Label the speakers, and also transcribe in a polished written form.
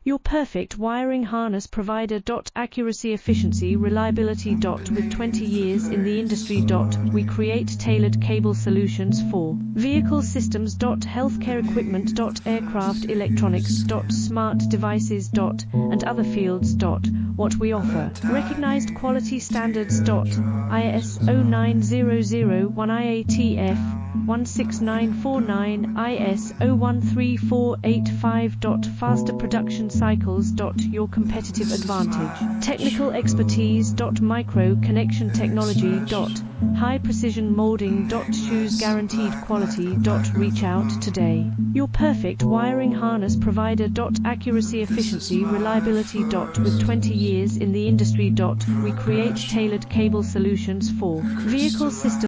Speaker 1: Your perfect wiring harness provider. Accuracy, efficiency, reliability. With 20 years in the industry. We create tailored cable solutions for vehicle systems. Healthcare equipment. Aircraft electronics. Smart devices. And other fields. What we offer: recognized quality standards. ISO 9001, IATF 16949, ISO 13485. Faster production cycles. Your competitive advantage. Technical expertise. Micro connection technology. High precision molding. Choose guaranteed quality. Reach out today. Your perfect wiring harness provider. Accuracy, efficiency, reliability. With 20 years in the industry. We create tailored cable solutions for vehicle systems.